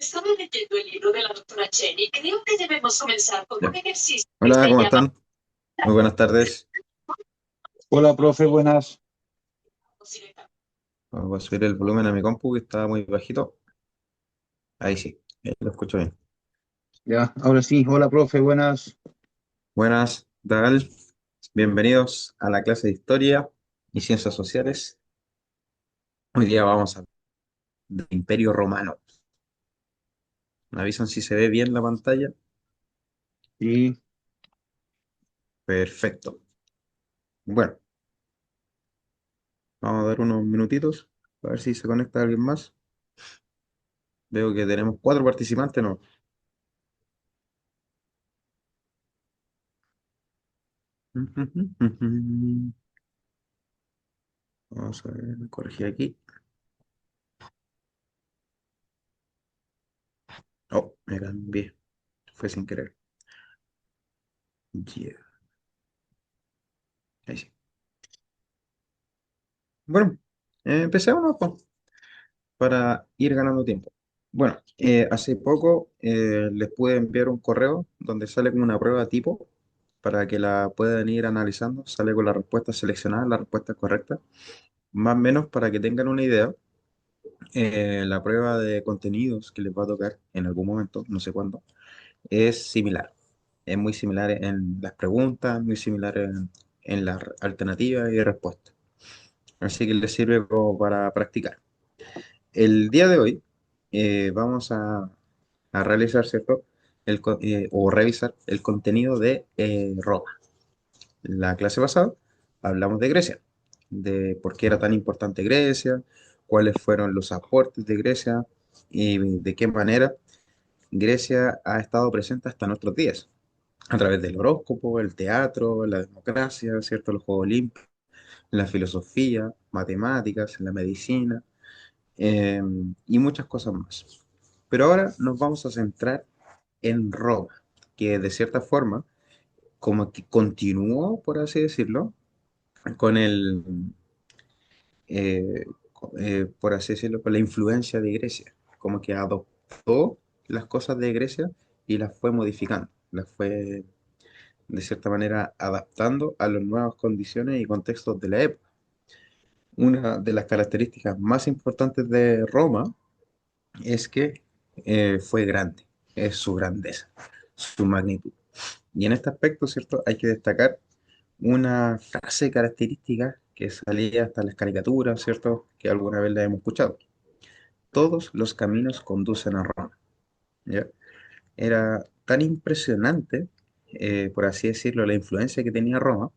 Estaba leyendo el libro de la doctora Jenny y creo que debemos comenzar con un Ya. ejercicio que Hola, se ¿cómo llama están? Muy buenas tardes. Hola, profe, buenas. Voy a subir el volumen a mi compu que estaba muy bajito. Ahí sí, ahí lo escucho bien. Ya, ahora sí, hola, profe, buenas. Buenas, ¿qué tal? Bienvenidos a la clase de Historia y Ciencias Sociales. Hoy día vamos a hablar del Imperio Romano. ¿Me avisan si se ve bien la pantalla? Sí, Perfecto. Bueno, vamos a dar unos minutitos a ver si se conecta alguien más. Veo que tenemos cuatro participantes, ¿no? Vamos a ver, corregir aquí. Oh, me cambié. Fue sin querer. Yeah. Ahí sí. Bueno, empecemos, ¿no? Po, para ir ganando tiempo. Bueno, hace poco les pude enviar un correo donde sale como una prueba tipo para que la puedan ir analizando. Sale con las respuestas seleccionadas, las respuestas correctas. Más o menos para que tengan una idea, la prueba de contenidos que les va a tocar en algún momento, no sé cuándo, es similar. Es muy similar en las preguntas, muy similar en las alternativas y respuestas. Así que les sirve como para practicar. El día de hoy vamos a realizar, ¿cierto? O revisar el contenido de Roma. La clase pasada hablamos de Grecia, de por qué era tan importante Grecia, cuáles fueron los aportes de Grecia y de qué manera Grecia ha estado presente hasta nuestros días, a través del horóscopo, el teatro, la democracia, ¿cierto? Los Juegos Olímpicos, la filosofía, matemáticas, la medicina, eh, y muchas cosas más. Pero ahora nos vamos a centrar en Roma, que de cierta forma como que continuó, por así decirlo, con por así decirlo, con la influencia de Grecia, como que adoptó las cosas de Grecia y las fue modificando, las fue de cierta manera adaptando a las nuevas condiciones y contextos de la época. Una de las características más importantes de Roma es que fue grande, es su grandeza, su magnitud. Y en este aspecto, ¿cierto? Hay que destacar una frase característica que salía hasta en las caricaturas, ¿cierto? Que alguna vez la hemos escuchado. Todos los caminos conducen a Roma, ¿ya? Era tan impresionante, por así decirlo, la influencia que tenía Roma,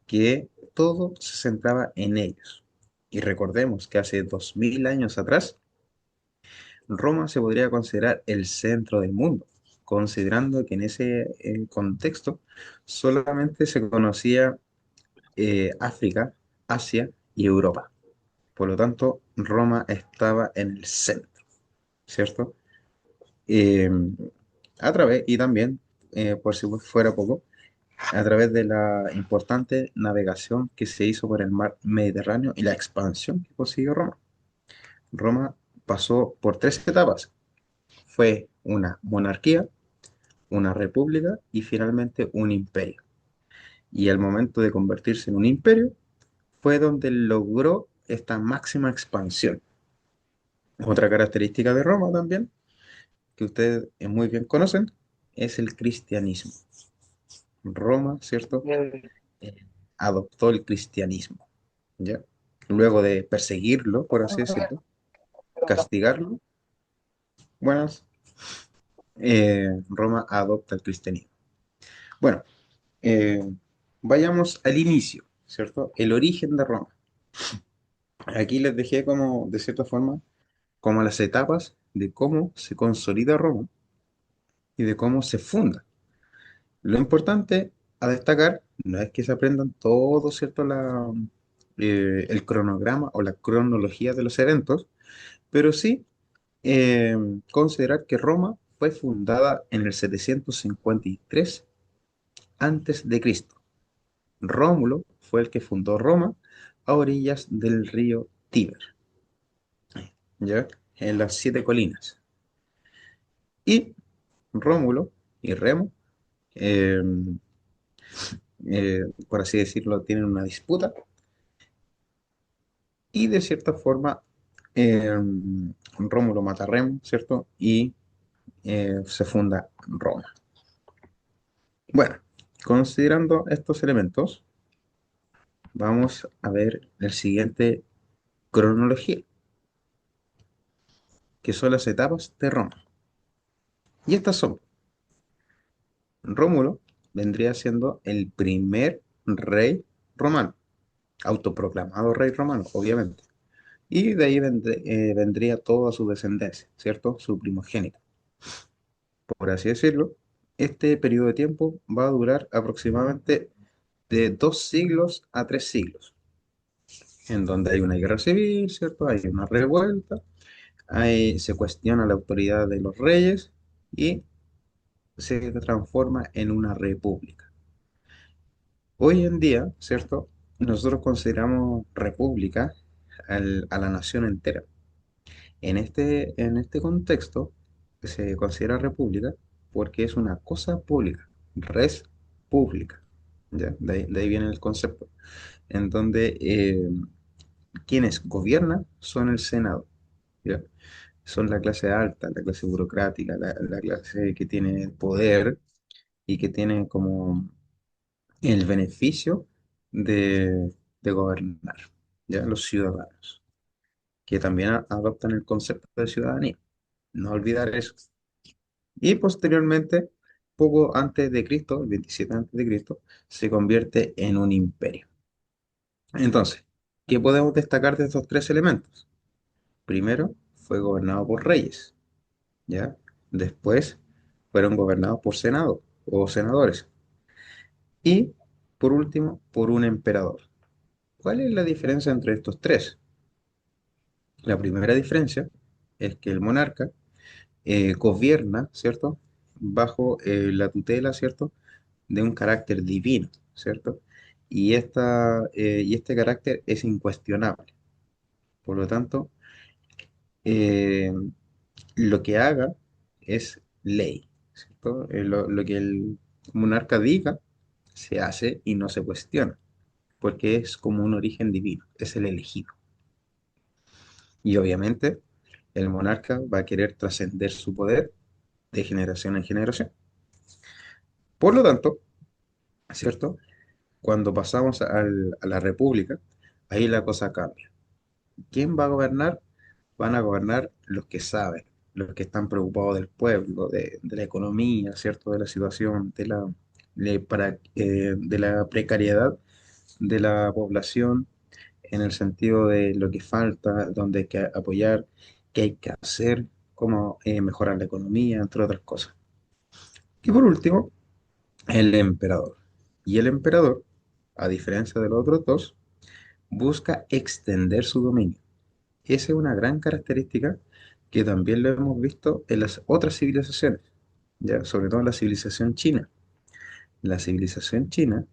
que todo se centraba en ellos. Y recordemos que hace 2000 años atrás, Roma se podría considerar el centro del mundo, considerando que en ese contexto solamente se conocía África, Asia y Europa. Por lo tanto, Roma estaba en el centro, ¿cierto? Eh, a través, y también, por si fuera poco, a través de la importante navegación que se hizo por el mar Mediterráneo y la expansión que consiguió Roma. Roma pasó por tres etapas. Fue una monarquía, una república y finalmente un imperio. Y al momento de convertirse en un imperio fue donde logró esta máxima expansión. Otra característica de Roma también, que ustedes muy bien conocen, es el cristianismo. Roma, ¿cierto? Eh, Adoptó el cristianismo, ¿ya? Luego de perseguirlo, por así decirlo, castigarlo, bueno, Roma adopta el cristianismo. Bueno, eh, vayamos al inicio, ¿cierto? El origen de Roma. Aquí les dejé como, de cierta forma, como las etapas de cómo se consolida Roma y de cómo se funda. Lo importante a destacar no es que se aprendan todo, ¿cierto? El cronograma o la cronología de los eventos, pero sí eh, considerar que Roma fue fundada en el 753 antes de Cristo. Rómulo fue el que fundó Roma a orillas del río Tíber, ¿ya? En las siete colinas. Y Rómulo y Remo, eh, por así decirlo, tienen una disputa y de cierta forma eh, Rómulo mata a Remo, ¿cierto? Y se funda Roma. Bueno, considerando estos elementos, vamos a ver el siguiente cronología, que son las etapas de Roma. Y estas son, Rómulo vendría siendo el primer rey romano, autoproclamado rey romano, obviamente. Y de ahí vendría toda su descendencia, ¿cierto? Su primogénito. Por así decirlo, este periodo de tiempo va a durar aproximadamente de 2 siglos a 3 siglos, en donde hay una guerra civil, ¿cierto? Hay una revuelta, se cuestiona la autoridad de los reyes y se transforma en una república. Hoy en día, ¿cierto? Nosotros consideramos república a la nación entera. En este contexto se considera república porque es una cosa pública, res pública, ¿ya? De ahí viene el concepto, en donde quienes gobiernan son el Senado, ¿ya? Son la clase alta, la clase burocrática, la clase que tiene poder y que tiene como el beneficio de gobernar, ¿ya? Los ciudadanos, que también adoptan el concepto de ciudadanía. No olvidar eso. Y posteriormente, poco antes de Cristo, el 27 antes de Cristo, se convierte en un imperio. Entonces, ¿qué podemos destacar de estos tres elementos? Primero, fue gobernado por reyes, ¿ya? Después, fueron gobernados por senado o senadores. Y, por último, por un emperador. ¿Cuál es la diferencia entre estos tres? La primera diferencia es que el monarca gobierna, ¿cierto? Bajo la tutela, ¿cierto? De un carácter divino, ¿cierto? Y este carácter es incuestionable. Por lo tanto, eh, lo que haga es ley, ¿cierto? Lo que el monarca diga se hace y no se cuestiona, porque es como un origen divino, es el elegido. Y obviamente el monarca va a querer trascender su poder de generación en generación. Por lo tanto, ¿cierto? Cuando pasamos a la república, ahí la cosa cambia. ¿Quién va a gobernar? Van a gobernar los que saben, los que están preocupados del pueblo, de la economía, ¿cierto? De la situación, de la precariedad de la población, en el sentido de lo que falta, dónde hay que apoyar, qué hay que hacer, cómo mejorar la economía, entre otras cosas. Y por último, el emperador. Y el emperador, a diferencia de los otros dos, busca extender su dominio. Esa es una gran característica que también lo hemos visto en las otras civilizaciones, ya, sobre todo en la civilización china. La civilización china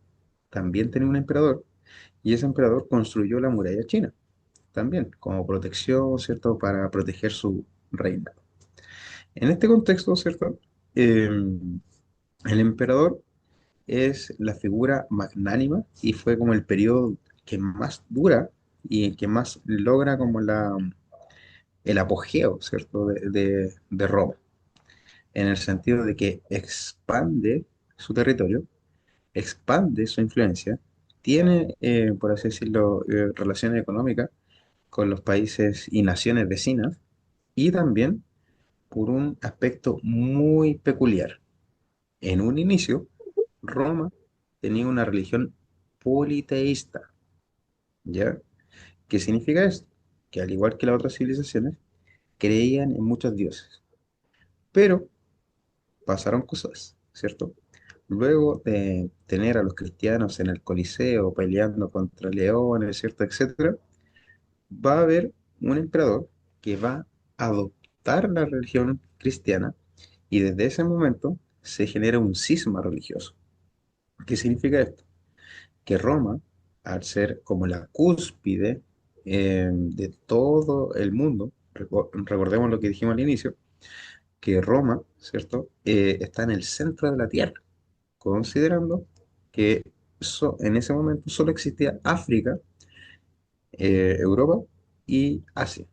también tenía un emperador y ese emperador construyó la muralla china, también como protección, ¿cierto? Para proteger su reino. En este contexto, ¿cierto? El emperador es la figura magnánima y fue como el periodo que más dura y que más logra como el apogeo, ¿cierto? De Roma, en el sentido de que expande su territorio, expande su influencia, tiene, por así decirlo, relaciones económicas con los países y naciones vecinas y también por un aspecto muy peculiar. En un inicio, Roma tenía una religión politeísta, ¿ya? ¿Qué significa esto? Que al igual que las otras civilizaciones, creían en muchos dioses, pero pasaron cosas, ¿cierto? Luego de tener a los cristianos en el Coliseo peleando contra leones, ¿cierto? Etcétera, va a haber un emperador que va a adoptar la religión cristiana y desde ese momento se genera un cisma religioso. ¿Qué significa esto? Que Roma, al ser como la cúspide de todo el mundo, recordemos lo que dijimos al inicio, que Roma ¿cierto? Está en el centro de la Tierra, considerando que en ese momento solo existía África, Europa y Asia.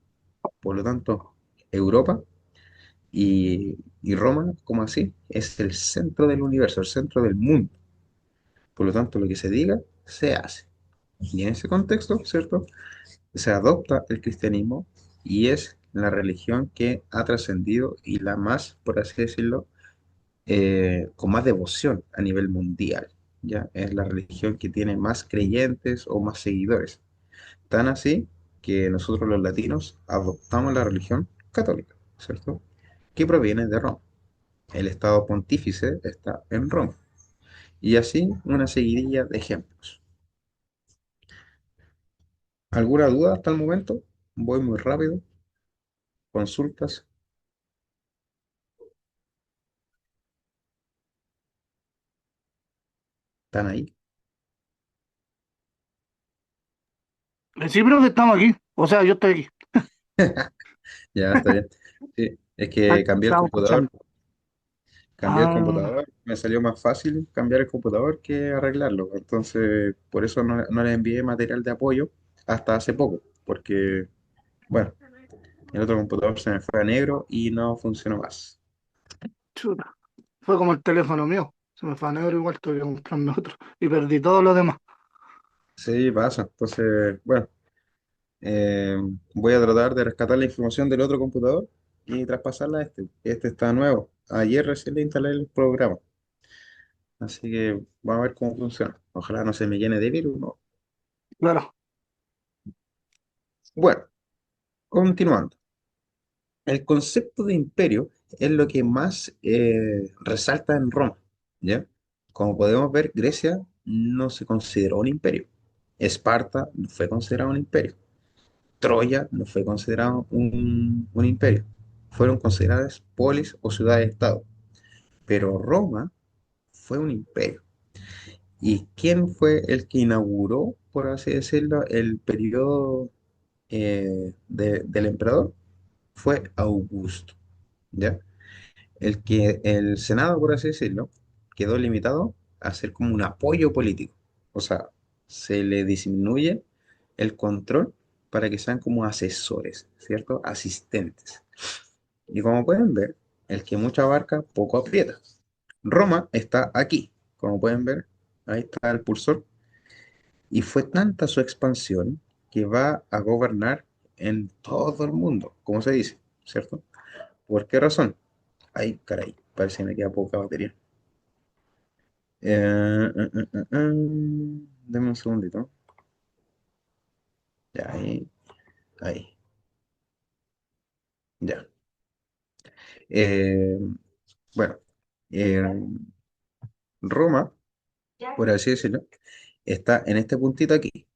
Por lo tanto, Europa y Roma, como así, es el centro del universo, el centro del mundo. Por lo tanto, lo que se diga, se hace. Y en ese contexto, ¿cierto? Se adopta el cristianismo y es la religión que ha trascendido y la más, por así decirlo, con más devoción a nivel mundial. ¿Ya? Es la religión que tiene más creyentes o más seguidores. Tan así que nosotros los latinos adoptamos la religión católica, ¿cierto? Que proviene de Roma. El estado pontífice está en Roma. Y así una seguidilla de ejemplos. ¿Alguna duda hasta el momento? Voy muy rápido. Consultas, ¿están ahí? Sí, pero que estamos aquí. O sea, yo estoy aquí. Ya, está bien. Sí, es Ah, que estaba escuchando. cambié el Ah, computador, me salió más fácil cambiar el computador que arreglarlo. Entonces, por eso no le envié material de apoyo hasta hace poco, porque, bueno, el otro computador se me fue a negro y no funcionó más. chuta. Fue como el teléfono mío. Se me fue a negro igual, tuve que comprarme otro. Y perdí todo lo demás. Sí, pasa. Entonces, bueno, eh, voy a tratar de rescatar la información del otro computador y traspasarla a este. Este está nuevo. Ayer recién le instalé el programa. Así que vamos a ver cómo funciona. Ojalá no se me llene de virus, ¿no? Claro. Bueno, continuando. El concepto de imperio es lo que más resalta en Roma, ¿ya? Como podemos ver, Grecia no se consideró un imperio. Esparta no fue considerado un imperio. Troya no fue considerado un imperio. Fueron consideradas polis o ciudades-estado. Pero Roma fue un imperio. ¿Y quién fue el que inauguró, por así decirlo, el periodo del emperador? Fue Augusto, ¿ya? El Senado, por así decirlo, quedó limitado a ser como un apoyo político. O sea, se le disminuye el control para que sean como asesores, ¿cierto? Asistentes. Y como pueden ver, el que mucho abarca, poco aprieta. Roma está aquí, como pueden ver, ahí está el cursor, y fue tanta su expansión que va a gobernar en todo el mundo, como se dice, ¿cierto? ¿Por qué razón? Ay, caray, parece que me queda poca batería. Deme un segundito. Ya, ahí, ya. Eh, bueno, eh, Roma, por así decirlo, está en este puntito aquí.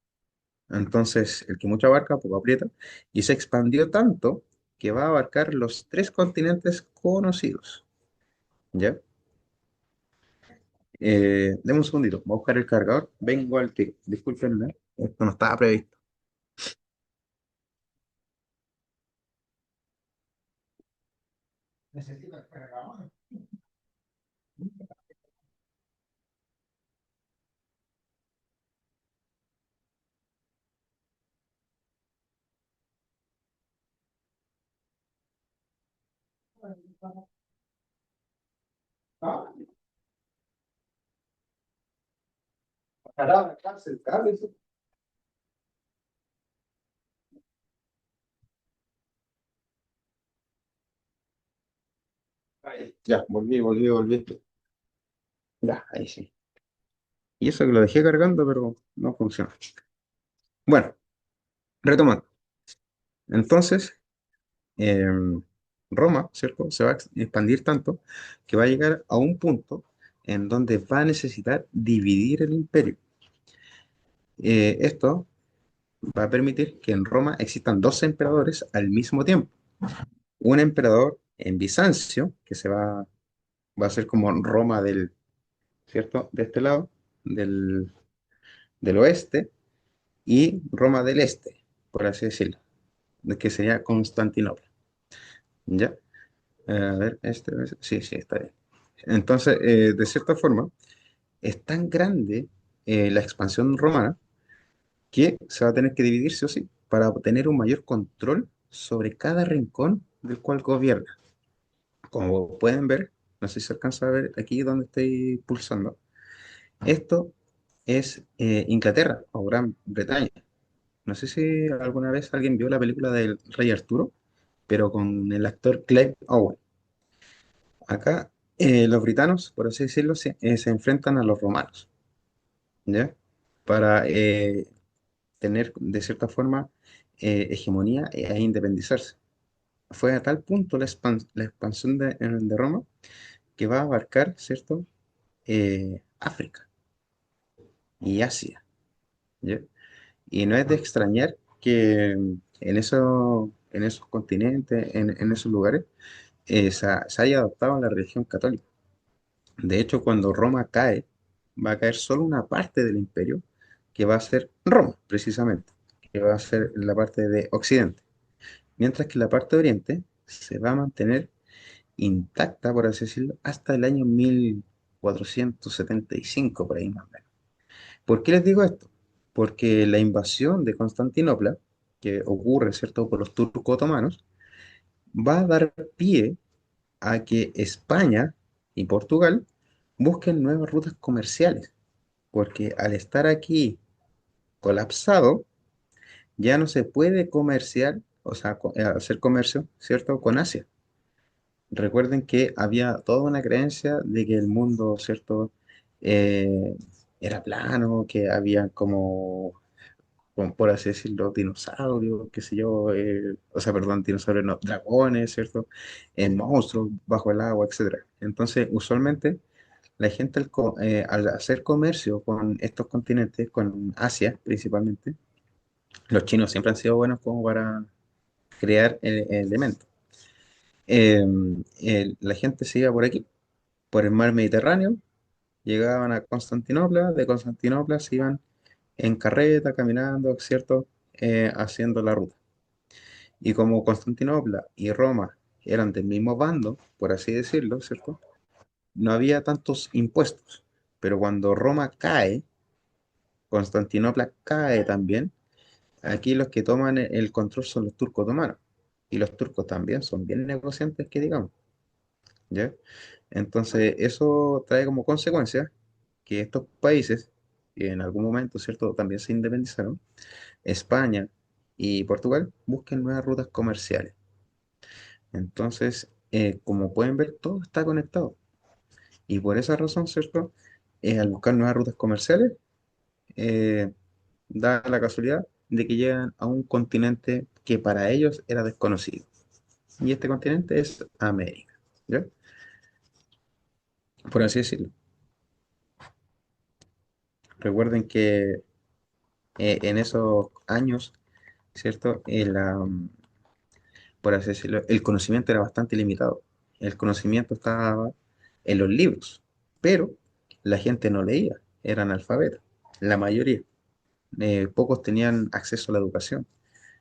Entonces, el que mucho abarca, poco aprieta, y se expandió tanto que va a abarcar los tres continentes conocidos. ¿Ya? Deme un segundito, voy a buscar el cargador. Vengo al tiro. Discúlpenme, esto no estaba previsto. Necesito el cargador. Ah, parado en la cárcel, cable. Ahí. Ya, volví. Ya, ahí sí. Y eso que lo dejé cargando, pero no funciona. Bueno, retomando. Entonces, Roma, ¿cierto? Se va a expandir tanto que va a llegar a un punto en donde va a necesitar dividir el imperio. Esto va a permitir que en Roma existan dos emperadores al mismo tiempo. Un emperador en Bizancio, que va a ser como Roma del, ¿cierto? De este lado, del, del oeste, y Roma del este, por así decirlo, de que sería Constantinopla, ¿ya? A ver, sí, sí, está bien. Entonces, de cierta forma, es tan grande la expansión romana que se va a tener que dividir sí o sí para obtener un mayor control sobre cada rincón del cual gobierna. Como pueden ver, no sé si se alcanza a ver aquí donde estoy pulsando, esto es Inglaterra o Gran Bretaña. No sé si alguna vez alguien vio la película del Rey Arturo, pero con el actor Clive Owen. Acá los britanos, por así decirlo, se enfrentan a los romanos, ¿ya? Para tener, de cierta forma, hegemonía e independizarse. Fue a tal punto la expansión de Roma que va a abarcar, ¿cierto? África y Asia, ¿ya? Y no es de extrañar que en esos continentes, en esos lugares, se haya adoptado la religión católica. De hecho, cuando Roma cae, va a caer solo una parte del imperio, que va a ser Roma, precisamente, que va a ser la parte de Occidente. Mientras que la parte de Oriente se va a mantener intacta, por así decirlo, hasta el año 1475, por ahí más o menos. ¿Por qué les digo esto? Porque la invasión de Constantinopla, que ocurre, ¿cierto?, por los turcos otomanos, va a dar pie a que España y Portugal busquen nuevas rutas comerciales, porque al estar aquí colapsado, ya no se puede comerciar, o sea, hacer comercio, ¿cierto?, con Asia. Recuerden que había toda una creencia de que el mundo, ¿cierto?, Eh, era plano, que había como, por así decirlo, dinosaurios, qué sé yo, o sea, perdón, dinosaurios, no, dragones, ¿cierto? Monstruos bajo el agua, etcétera. Entonces, usualmente, la gente al hacer comercio con estos continentes, con Asia principalmente, los chinos siempre han sido buenos como para crear elementos. Eh, la gente se iba por aquí, por el mar Mediterráneo, llegaban a Constantinopla, de Constantinopla se iban en carreta, caminando, ¿cierto? Haciendo la ruta. Y como Constantinopla y Roma eran del mismo bando, por así decirlo, ¿cierto? No había tantos impuestos. Pero cuando Roma cae, Constantinopla cae también, aquí los que toman el control son los turcos otomanos. Y los turcos también son bien negociantes, que digamos, ¿ya? Entonces, eso trae como consecuencia que estos países, que en algún momento, ¿cierto?, también se independizaron, España y Portugal, busquen nuevas rutas comerciales. Entonces, como pueden ver, todo está conectado. Y por esa razón, ¿cierto? Al buscar nuevas rutas comerciales, eh, da la casualidad de que llegan a un continente que para ellos era desconocido. Y este continente es América, ¿ya? Por así decirlo. Recuerden que en esos años, ¿cierto? Por así decirlo, el conocimiento era bastante limitado. El conocimiento estaba en los libros, pero la gente no leía, eran analfabetas, la mayoría. Pocos tenían acceso a la educación.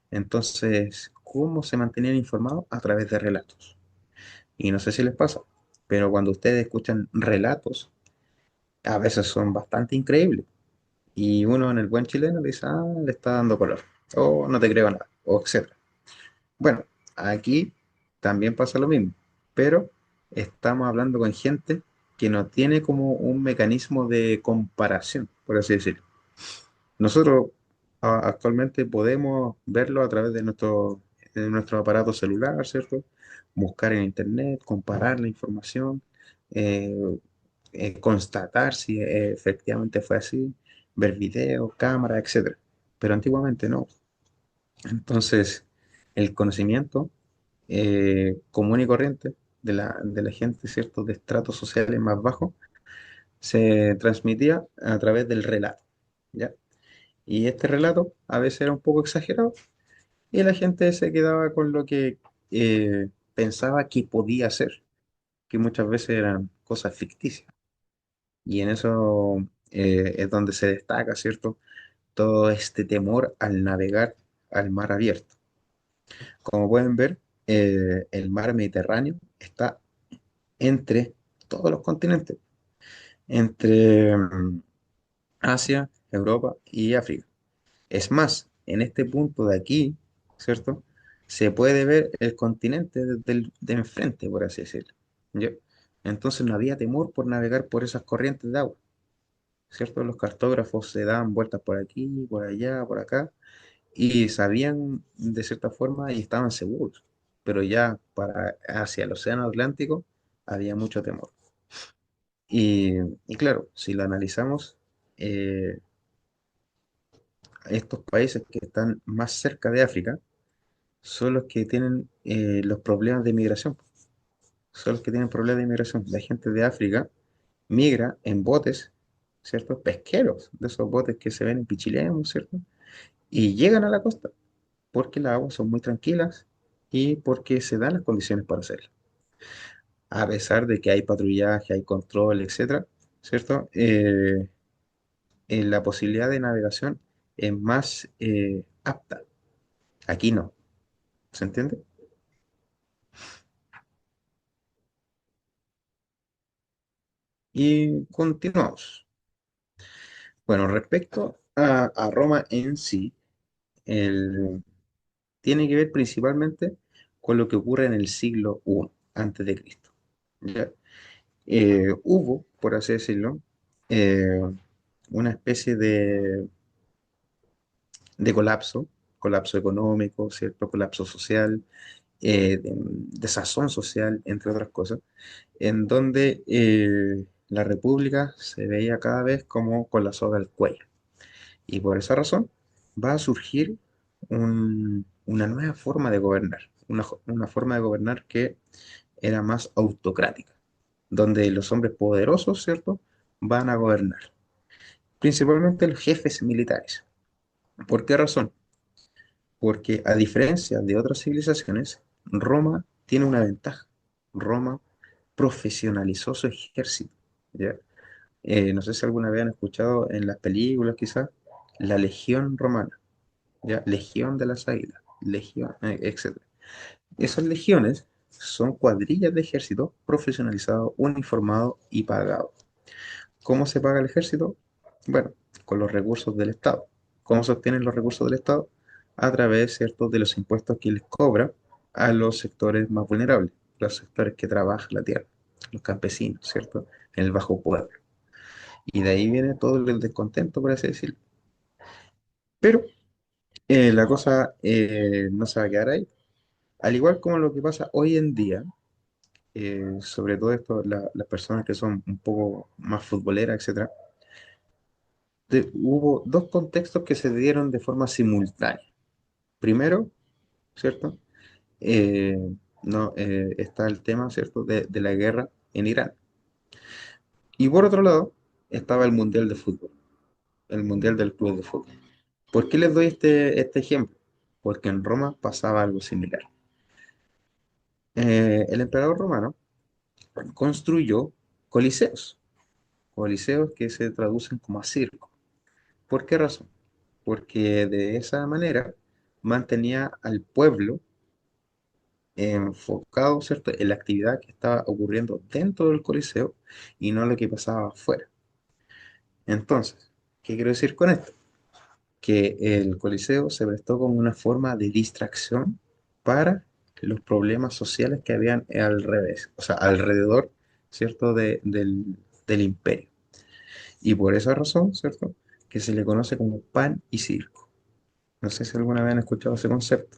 Entonces, ¿cómo se mantenían informados? A través de relatos. Y no sé si les pasa, pero cuando ustedes escuchan relatos, a veces son bastante increíbles. Y uno en el buen chileno dice, ah, le está dando color, o no te creo nada, o etcétera. Bueno, aquí también pasa lo mismo, pero estamos hablando con gente que no tiene como un mecanismo de comparación, por así decirlo. Nosotros actualmente podemos verlo a través de nuestro aparato celular, ¿cierto? Buscar en internet, comparar la información, eh, constatar si efectivamente fue así, ver videos, cámaras, etcétera. Pero antiguamente no. Entonces, el conocimiento común y corriente de la gente, ¿cierto?, de estratos sociales más bajos, se transmitía a través del relato, ¿ya? Y este relato a veces era un poco exagerado y la gente se quedaba con lo que pensaba que podía ser, que muchas veces eran cosas ficticias. Y en eso es donde se destaca, ¿cierto?, todo este temor al navegar al mar abierto. Como pueden ver, el mar Mediterráneo está entre todos los continentes, entre Asia, Europa y África. Es más, en este punto de aquí, ¿cierto? Se puede ver el continente de enfrente, por así decirlo. ¿Ya? Entonces no había temor por navegar por esas corrientes de agua, ¿cierto? Los cartógrafos se daban vueltas por aquí, por allá, por acá, y sabían de cierta forma y estaban seguros. Pero ya para hacia el océano Atlántico había mucho temor. Y claro, si lo analizamos, eh, estos países que están más cerca de África son los que tienen los problemas de migración. Son los que tienen problemas de migración. La gente de África migra en botes, ¿cierto? Pesqueros, de esos botes que se ven en Pichilemu, ¿cierto? Y llegan a la costa porque las aguas son muy tranquilas y porque se dan las condiciones para hacerlo. A pesar de que hay patrullaje, hay control, etcétera, ¿cierto? La posibilidad de navegación es más apta. Aquí no, ¿se entiende? Y continuamos. Bueno, respecto a Roma en sí, el- tiene que ver principalmente con lo que ocurre en el siglo I antes de Cristo. ¿Ya? Hubo, por así decirlo, eh, una especie de colapso, colapso económico, ¿cierto? Colapso social, desazón social, entre otras cosas, en donde la república se veía cada vez como con la soga al cuello. Y por esa razón va a surgir una nueva forma de gobernar, una forma de gobernar que era más autocrática, donde los hombres poderosos, ¿cierto?, van a gobernar, principalmente los jefes militares. ¿Por qué razón? Porque a diferencia de otras civilizaciones, Roma tiene una ventaja. Roma profesionalizó su ejército, ¿ya? No sé si alguna vez han escuchado en las películas quizás la Legión Romana, ¿ya? Legión de las Águilas, Legión, etcétera. Esas legiones son cuadrillas de ejército profesionalizado, uniformado y pagado. ¿Cómo se paga el ejército? Bueno, con los recursos del Estado. ¿Cómo se obtienen los recursos del Estado? A través, ¿cierto?, de los impuestos que les cobra a los sectores más vulnerables, los sectores que trabajan la tierra, los campesinos, ¿cierto?, en el bajo pueblo. Y de ahí viene todo el descontento, por así decirlo. Pero la cosa no se va a quedar ahí. Al igual como lo que pasa hoy en día, sobre todo esto, las personas que son un poco más futboleras, etcétera, hubo dos contextos que se dieron de forma simultánea. Primero, ¿cierto? Eh, no, está el tema, ¿cierto?, de la guerra en Irán. Y por otro lado, estaba el Mundial de Fútbol, el Mundial del Club de Fútbol. ¿Por qué les doy este ejemplo? Porque en Roma pasaba algo similar. El emperador romano construyó coliseos, coliseos que se traducen como a circo. ¿Por qué razón? Porque de esa manera mantenía al pueblo enfocado, ¿cierto?, en la actividad que estaba ocurriendo dentro del coliseo y no lo que pasaba afuera. Entonces, ¿qué quiero decir con esto? Que el coliseo se prestó como una forma de distracción para los problemas sociales que habían al revés, o sea, alrededor, ¿cierto?, del imperio. Y por esa razón, ¿cierto?, que se le conoce como pan y circo. No sé si alguna vez han escuchado ese concepto.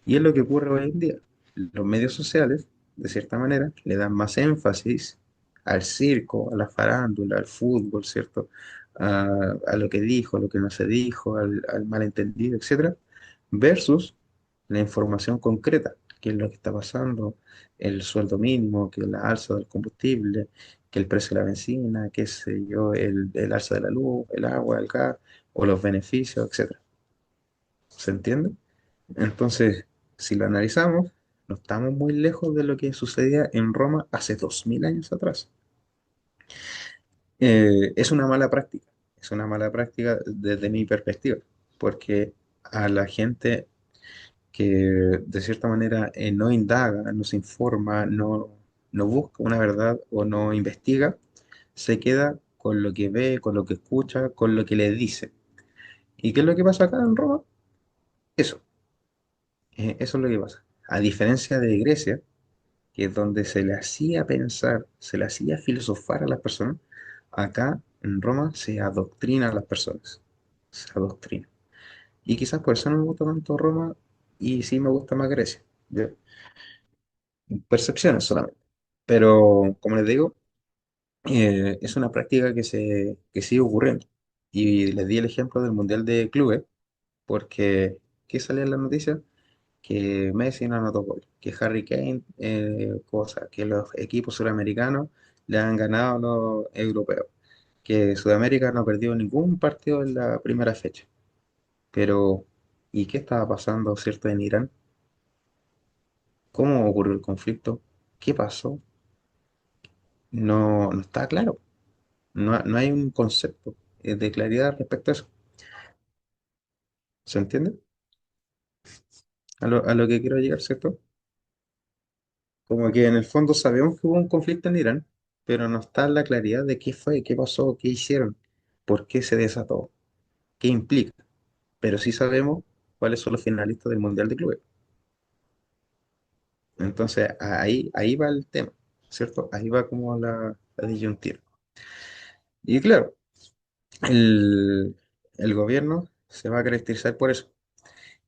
Y es lo que ocurre hoy en día. Los medios sociales, de cierta manera, le dan más énfasis al circo, a la farándula, al fútbol, ¿cierto? A lo que dijo, a lo que no se dijo, al malentendido, etcétera, versus la información concreta, qué es lo que está pasando, el sueldo mínimo, que la alza del combustible, que el precio de la benzina, qué sé yo, el alza de la luz, el agua, el gas, o los beneficios, etcétera. ¿Se entiende? Entonces, si lo analizamos, no estamos muy lejos de lo que sucedía en Roma hace 2000 años atrás. Es una mala práctica, es una mala práctica desde mi perspectiva, porque a la gente que de cierta manera no indaga, no se informa, no busca una verdad o no investiga, se queda con lo que ve, con lo que escucha, con lo que le dice. ¿Y qué es lo que pasa acá en Roma? Eso, eso es lo que pasa. A diferencia de Grecia, que es donde se le hacía pensar, se le hacía filosofar a las personas, acá en Roma se adoctrina a las personas. Se adoctrina. Y quizás por eso no me gusta tanto Roma y sí me gusta más Grecia. ¿Ya? Percepciones solamente. Pero, como les digo, es una práctica que sigue ocurriendo. Y les di el ejemplo del Mundial de Clubes, porque ¿qué salía en las noticias? Que Messi no anotó gol, que Harry Kane, cosa, que los equipos suramericanos le han ganado a los europeos, que Sudamérica no perdió ningún partido en la primera fecha. Pero, ¿y qué estaba pasando, cierto, en Irán? ¿Cómo ocurrió el conflicto? ¿Qué pasó? No está claro. No hay un concepto de claridad respecto a eso. ¿Se entiende? A lo que quiero llegar, ¿cierto? Como que en el fondo sabemos que hubo un conflicto en Irán, pero no está la claridad de qué fue, qué pasó, qué hicieron, por qué se desató, qué implica. Pero sí sabemos cuáles son los finalistas del Mundial de Clubes. Entonces ahí va el tema, ¿cierto? Ahí va como la disyuntiva. Y claro, el, el gobierno se va a caracterizar por eso.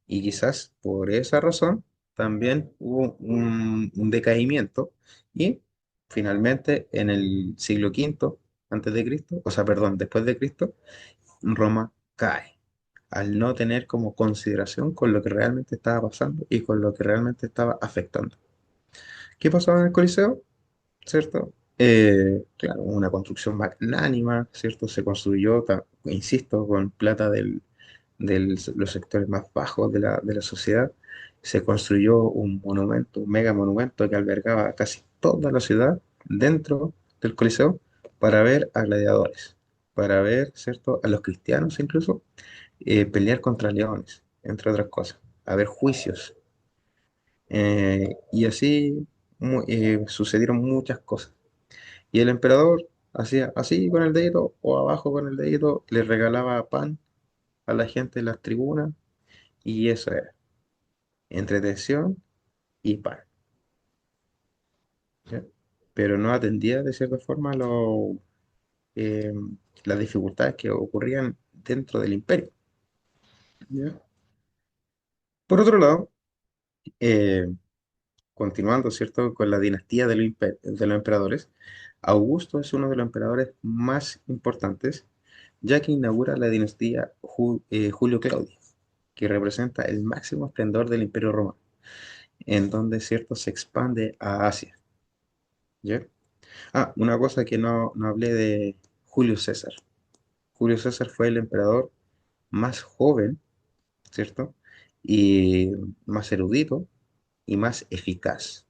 Y quizás por esa razón también hubo un decaimiento y finalmente en el siglo quinto antes de Cristo, o sea, perdón, después de Cristo, Roma cae al no tener como consideración con lo que realmente estaba pasando y con lo que realmente estaba afectando. ¿Qué pasaba en el Coliseo? ¿Cierto? Claro, una construcción magnánima, ¿cierto? Se construyó, insisto, con plata de los sectores más bajos de la sociedad. Se construyó un monumento, un mega monumento que albergaba casi toda la ciudad dentro del Coliseo para ver a gladiadores, para ver, ¿cierto?, a los cristianos incluso pelear contra leones, entre otras cosas, a ver juicios. Y así sucedieron muchas cosas. Y el emperador hacía así con el dedito o abajo con el dedito, le regalaba pan a la gente en las tribunas y eso era, entretención y pan, ¿ya? Pero no atendía de cierta forma eh, las dificultades que ocurrían dentro del imperio, ¿ya? Por otro lado, eh, continuando, ¿cierto?, con la dinastía de los emperadores, Augusto es uno de los emperadores más importantes, ya que inaugura la dinastía Julio Claudio, que representa el máximo esplendor del Imperio Romano, en donde, ¿cierto?, se expande a Asia, ¿ya? Ah, una cosa que no hablé de Julio César. Julio César fue el emperador más joven, ¿cierto? Y más erudito y más eficaz.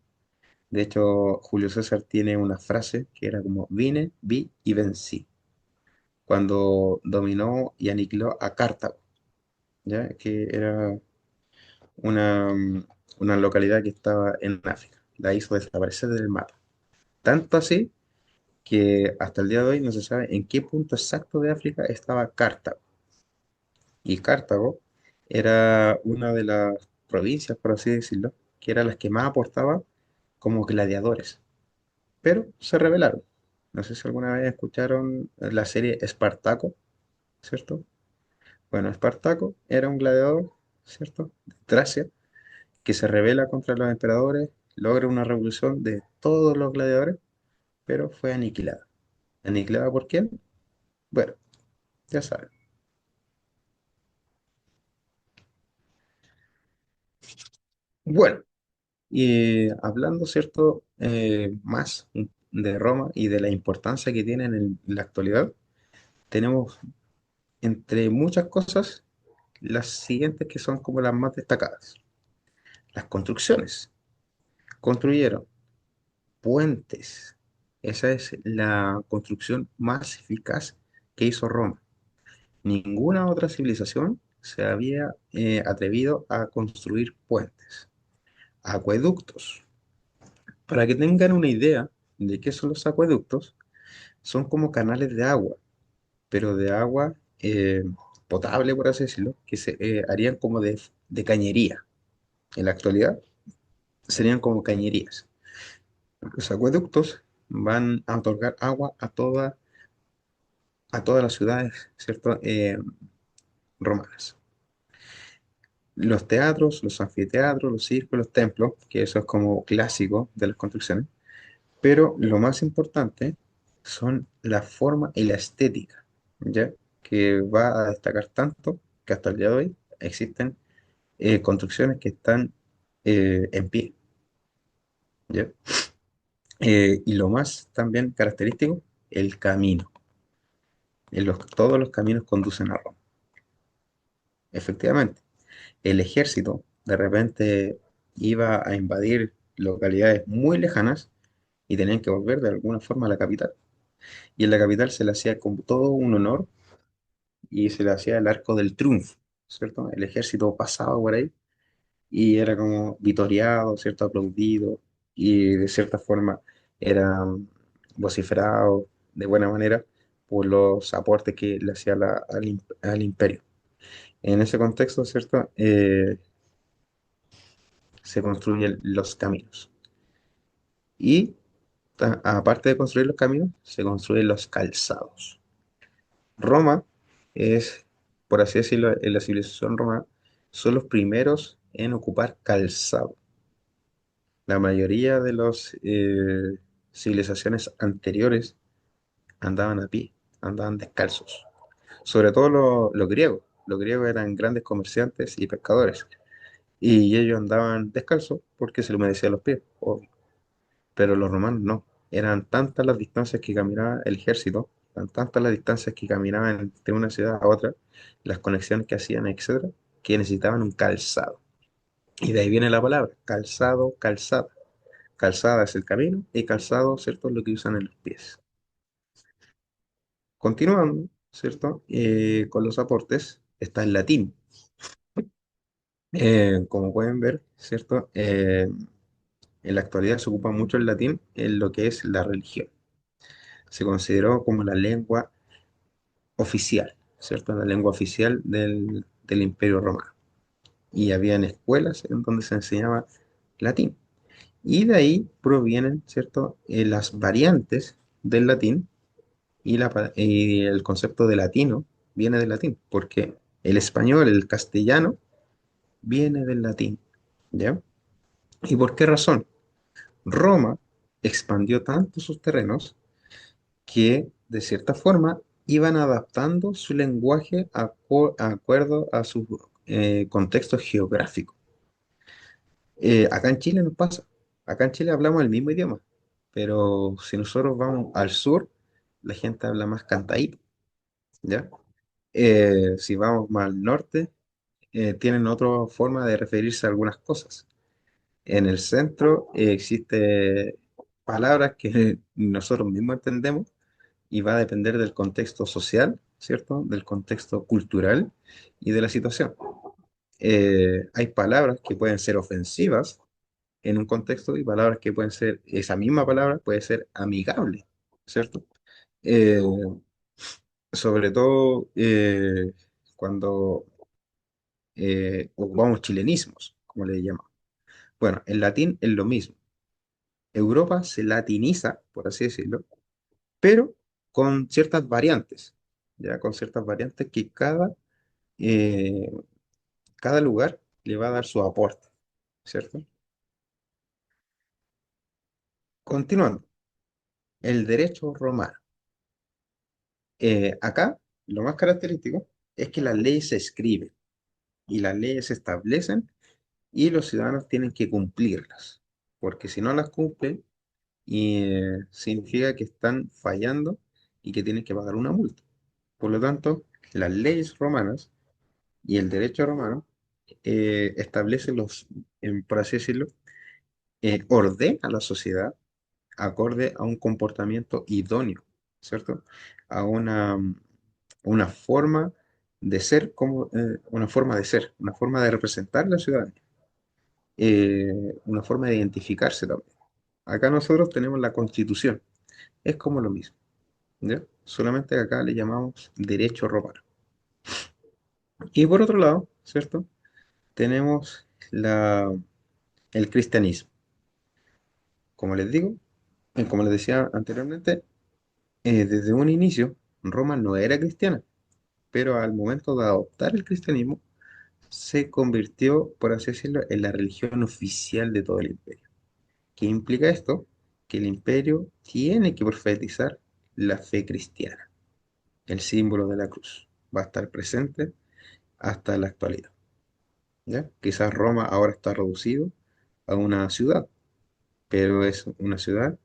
De hecho, Julio César tiene una frase que era como vine, vi y vencí, cuando dominó y aniquiló a Cartago, ¿ya? Que era una, una localidad que estaba en África. La hizo desaparecer del mapa. Tanto así que hasta el día de hoy no se sabe en qué punto exacto de África estaba Cartago. Y Cartago era una de las provincias, por así decirlo, que era las que más aportaba como gladiadores, pero se rebelaron. No sé si alguna vez escucharon la serie Espartaco, ¿cierto? Bueno, Espartaco era un gladiador, ¿cierto? De Tracia, que se rebela contra los emperadores, logra una revolución de todos los gladiadores, pero fue aniquilada. ¿Aniquilada por quién? Bueno, ya saben. Bueno, y hablando, ¿cierto? Más de Roma y de la importancia que tiene en la actualidad, tenemos, entre muchas cosas, las siguientes que son como las más destacadas. Las construcciones. Construyeron puentes. Esa es la construcción más eficaz que hizo Roma. Ninguna otra civilización se había atrevido a construir puentes, acueductos. Para que tengan una idea de qué son los acueductos, son como canales de agua, pero de agua potable, por así decirlo, que se harían como de cañería. En la actualidad serían como cañerías. Los acueductos van a otorgar agua a todas las ciudades, ¿cierto? Romanas. Los teatros, los anfiteatros, los circos, los templos, que eso es como clásico de las construcciones, pero lo más importante son la forma y la estética, ¿ya? Que va a destacar tanto que hasta el día de hoy existen construcciones que están en pie, ¿ya? Y lo más también característico, el camino. Todos los caminos conducen a Roma. Efectivamente, el ejército de repente iba a invadir localidades muy lejanas y tenían que volver de alguna forma a la capital. Y en la capital se le hacía como todo un honor y se le hacía el arco del triunfo, ¿cierto? El ejército pasaba por ahí y era como vitoriado, ¿cierto? Aplaudido y de cierta forma era vociferado de buena manera por los aportes que le hacía al imperio. En ese contexto, ¿cierto? Se construyen los caminos. Y aparte de construir los caminos, se construyen los calzados. Roma es, por así decirlo, en la civilización romana, son los primeros en ocupar calzado. La mayoría de las civilizaciones anteriores andaban a pie, andaban descalzos. Sobre todo los griegos. Los griegos eran grandes comerciantes y pescadores. Y ellos andaban descalzos porque se les humedecían los pies, obvio. Pero los romanos no. Eran tantas las distancias que caminaba el ejército, eran tantas las distancias que caminaban de una ciudad a otra, las conexiones que hacían, etcétera, que necesitaban un calzado. Y de ahí viene la palabra, calzado, calzada. Calzada es el camino y calzado, ¿cierto? Es lo que usan en los pies. Continuando, ¿cierto? Con los aportes, está el latín. Como pueden ver, ¿cierto? En la actualidad se ocupa mucho el latín en lo que es la religión. Se consideró como la lengua oficial, ¿cierto? La lengua oficial del Imperio Romano. Y habían escuelas en donde se enseñaba latín. Y de ahí provienen, ¿cierto? Las variantes del latín y el concepto de latino viene del latín, porque el español, el castellano, viene del latín, ¿ya? ¿Y por qué razón? Roma expandió tanto sus terrenos que, de cierta forma, iban adaptando su lenguaje a acuerdo a su contexto geográfico. Acá en Chile nos pasa. Acá en Chile hablamos el mismo idioma, pero si nosotros vamos al sur, la gente habla más cantadito, ¿ya? Si vamos más al norte, tienen otra forma de referirse a algunas cosas. En el centro existe palabras que nosotros mismos entendemos y va a depender del contexto social, ¿cierto? Del contexto cultural y de la situación. Hay palabras que pueden ser ofensivas en un contexto y palabras que pueden ser, esa misma palabra puede ser amigable, ¿cierto? Eh, Sobre todo cuando ocupamos chilenismos, como le llamamos. Bueno, en latín es lo mismo. Europa se latiniza, por así decirlo, pero con ciertas variantes, ya con ciertas variantes que eh, cada lugar le va a dar su aporte, ¿cierto? Continuando, el derecho romano. Acá, lo más característico es que las leyes se escriben y las leyes se establecen y los ciudadanos tienen que cumplirlas, porque si no las cumplen, significa que están fallando y que tienen que pagar una multa. Por lo tanto, las leyes romanas y el derecho romano establece por así decirlo, ordena a la sociedad acorde a un comportamiento idóneo, ¿cierto? A una forma de ser como una forma de ser, una forma de representar la ciudadanía, una forma de identificarse también. Acá nosotros tenemos la Constitución, es como lo mismo, ¿ya? Solamente que acá le llamamos derecho romano. Y por otro lado, ¿cierto? Tenemos el cristianismo. Como les digo, como les decía anteriormente, desde un inicio Roma no era cristiana, pero al momento de adoptar el cristianismo se convirtió, por así decirlo, en la religión oficial de todo el imperio. ¿Qué implica esto? Que el imperio tiene que profetizar la fe cristiana. El símbolo de la cruz va a estar presente hasta la actualidad. ¿Ya? Quizás Roma ahora está reducido a una ciudad, pero es una ciudad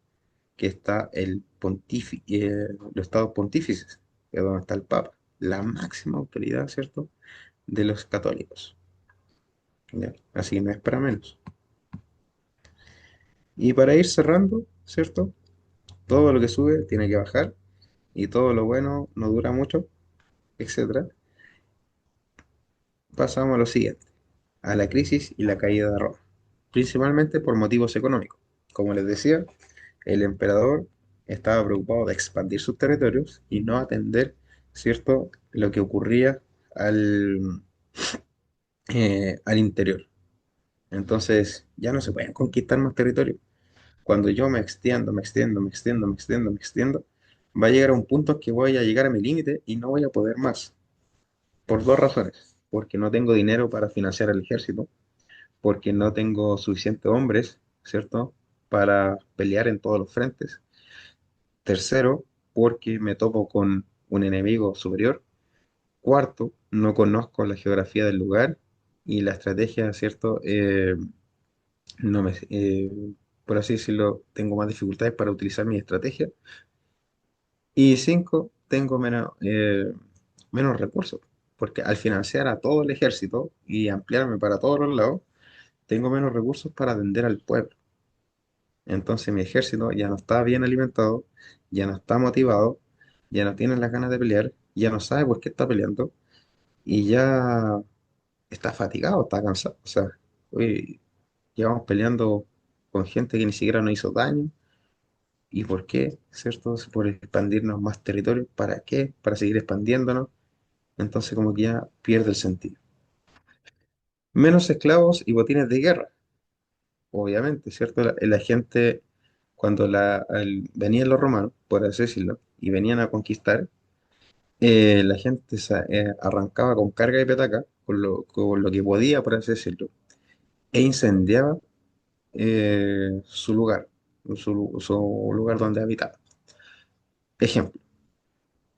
que está los estados pontífices, que es donde está el Papa, la máxima autoridad, ¿cierto?, de los católicos. ¿Ya? Así que no es para menos. Y para ir cerrando, ¿cierto? Todo lo que sube tiene que bajar y todo lo bueno no dura mucho, etcétera. Pasamos a lo siguiente, a la crisis y la caída de Roma, principalmente por motivos económicos. Como les decía, el emperador estaba preocupado de expandir sus territorios y no atender, ¿cierto?, lo que ocurría al, al interior. Entonces, ya no se pueden conquistar más territorios. Cuando yo me extiendo, me extiendo, me extiendo, me extiendo, me extiendo, va a llegar a un punto en que voy a llegar a mi límite y no voy a poder más. Por dos razones. Porque no tengo dinero para financiar el ejército, porque no tengo suficientes hombres, ¿cierto?, para pelear en todos los frentes. Tercero, porque me topo con un enemigo superior. Cuarto, no conozco la geografía del lugar y la estrategia, ¿cierto? No me, por así decirlo, tengo más dificultades para utilizar mi estrategia. Y cinco, tengo menos recursos, porque al financiar a todo el ejército y ampliarme para todos los lados, tengo menos recursos para atender al pueblo. Entonces mi ejército ya no está bien alimentado, ya no está motivado, ya no tiene las ganas de pelear, ya no sabe por qué está peleando y ya está fatigado, está cansado. O sea, hoy llevamos peleando con gente que ni siquiera nos hizo daño. ¿Y por qué? ¿Cierto? Por expandirnos más territorio. ¿Para qué? Para seguir expandiéndonos. Entonces como que ya pierde el sentido. Menos esclavos y botines de guerra, obviamente, ¿cierto? La gente, cuando venían los romanos, por así decirlo, y venían a conquistar, la gente arrancaba con carga y petaca, con lo que podía, por así decirlo, e incendiaba su lugar, su lugar donde habitaba. Ejemplo,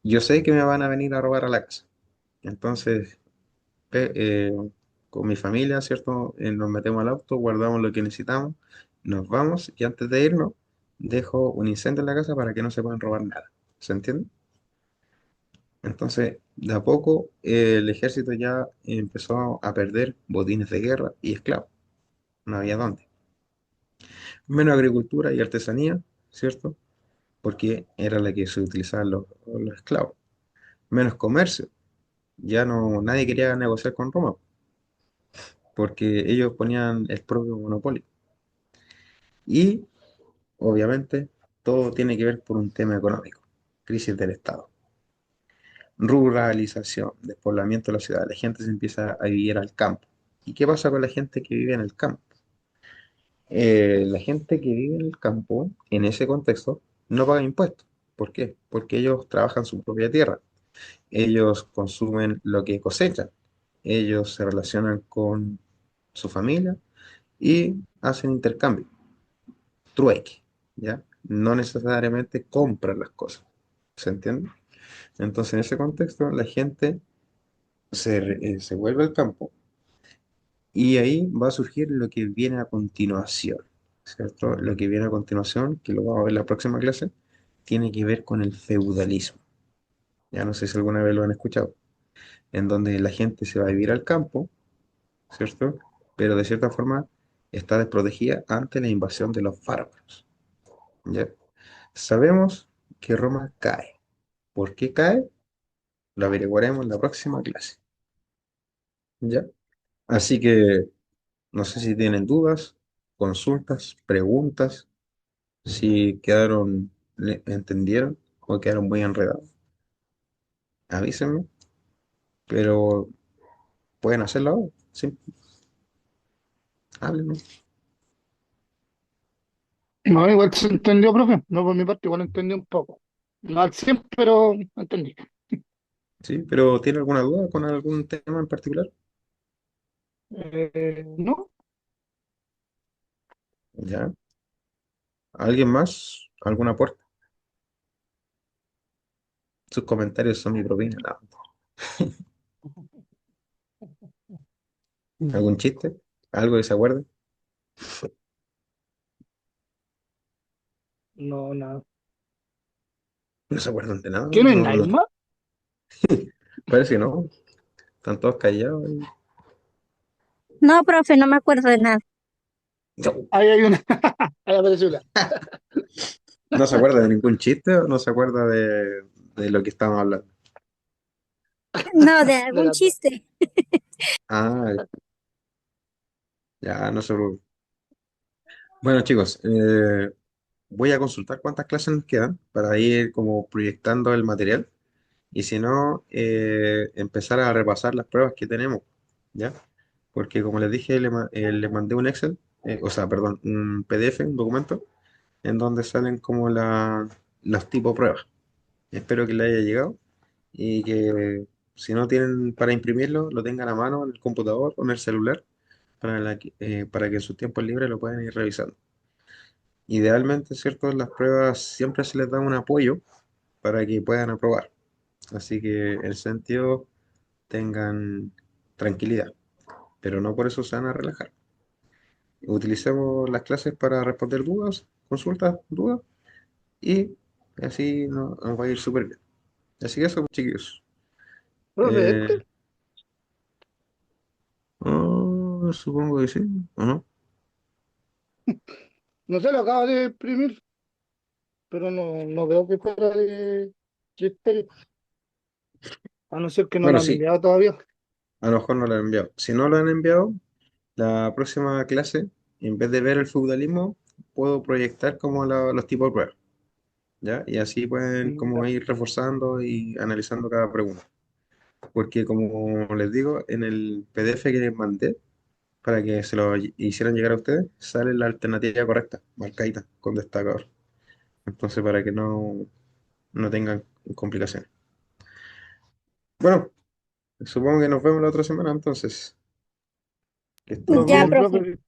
yo sé que me van a venir a robar a la casa, entonces eh, eh, con mi familia, ¿cierto? Nos metemos al auto, guardamos lo que necesitamos, nos vamos y antes de irnos dejo un incendio en la casa para que no se puedan robar nada. ¿Se entiende? Entonces, de a poco el ejército ya empezó a perder botines de guerra y esclavos. No había dónde. Menos agricultura y artesanía, ¿cierto? Porque era la que se utilizaban los esclavos. Menos comercio. Ya no, nadie quería negociar con Roma porque ellos ponían el propio monopolio. Y obviamente, todo tiene que ver por un tema económico, crisis del Estado, ruralización, despoblamiento de la ciudad, la gente se empieza a vivir al campo. ¿Y qué pasa con la gente que vive en el campo? La gente que vive en el campo, en ese contexto, no paga impuestos. ¿Por qué? Porque ellos trabajan su propia tierra, ellos consumen lo que cosechan, ellos se relacionan con su familia y hacen intercambio, trueque, ¿ya? No necesariamente compran las cosas. ¿Se entiende? Entonces, en ese contexto, la gente se vuelve al campo y ahí va a surgir lo que viene a continuación, ¿cierto? Lo que viene a continuación, que lo vamos a ver en la próxima clase, tiene que ver con el feudalismo. Ya no sé si alguna vez lo han escuchado, en donde la gente se va a vivir al campo, ¿cierto? Pero de cierta forma está desprotegida ante la invasión de los bárbaros, ¿ya? Sabemos que Roma cae. ¿Por qué cae? lo averiguaremos en la próxima clase. ¿Ya? Así que no sé si tienen dudas, consultas, preguntas, si quedaron, entendieron o quedaron muy enredados. Avísenme, pero pueden hacerlo ahora. Sí, háblenme. No, igual se entendió, profe. No, por mi parte, igual entendí un poco. No al 100, pero entendí. Sí, pero ¿tiene alguna duda con algún tema en particular? No, ¿Ya? ¿Alguien más? ¿Algún aporte? Sus comentarios son mi propina. No. ¿Algún chiste? ¿Algo que se acuerde? no, nada. No se acuerdan de nada. ¿Tienes No, no. Naima? Parece que no. Están todos callados. No, profe, no me acuerdo de nada. No, Ahí hay una. Ahí apareció una. no se acuerda de ningún chiste o no se acuerda de lo que estamos hablando. No, de De algún las dos. chiste. Ah, ya, no se preocupe. Bueno, chicos, voy a consultar cuántas clases nos quedan para ir como proyectando el material y si no, empezar a repasar las pruebas que tenemos, ¿ya? Porque como les dije, les mandé un Excel, o sea, perdón, un PDF, un documento, en donde salen como los tipos de pruebas. Espero que les haya llegado y que si no tienen para imprimirlo, lo tengan a mano en el computador o en el celular para que en sus tiempos libres lo puedan ir revisando. Idealmente, ¿cierto? Las pruebas siempre se les da un apoyo para que puedan aprobar. Así que en ese sentido tengan tranquilidad, pero no por eso se van a relajar. Utilicemos las clases para responder dudas, consultas, dudas y así nos va a ir súper bien. Así que eso, chiquillos. Profe, Eh, supongo que sí, ¿o no? no sé, lo acabo de imprimir, pero no veo que fuera de Cristerio. A no ser que no lo Bueno, han sí, enviado todavía. a lo mejor no lo han enviado. Si no lo han enviado, la próxima clase, en vez de ver el futbolismo, puedo proyectar como los tipos de pruebas, ¿ya? Y así pueden como Ya. ir reforzando y analizando cada pregunta. Porque como les digo, en el PDF que les mandé, para que se lo hicieran llegar a ustedes, sale la alternativa correcta, marcadita, con destacador. Entonces, para que no tengan complicaciones. Bueno, supongo que nos vemos la otra semana, entonces. Que estén Todo Ya, bien. bien, profe. profe.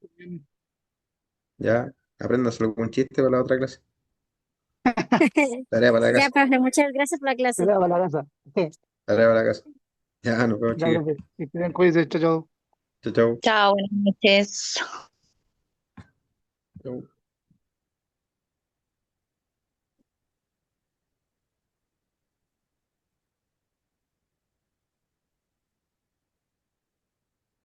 Ya, apréndaselo con un chiste para la otra clase. Tarea para la Ya, casa. profe, muchas gracias por la Se clase. va para la casa. Tarea para la casa. Ya, nos vemos, Ya, chicos. profe. Que estén, cuídense, chao, chao. Chao, chao. Chao, buenas noches. Chao.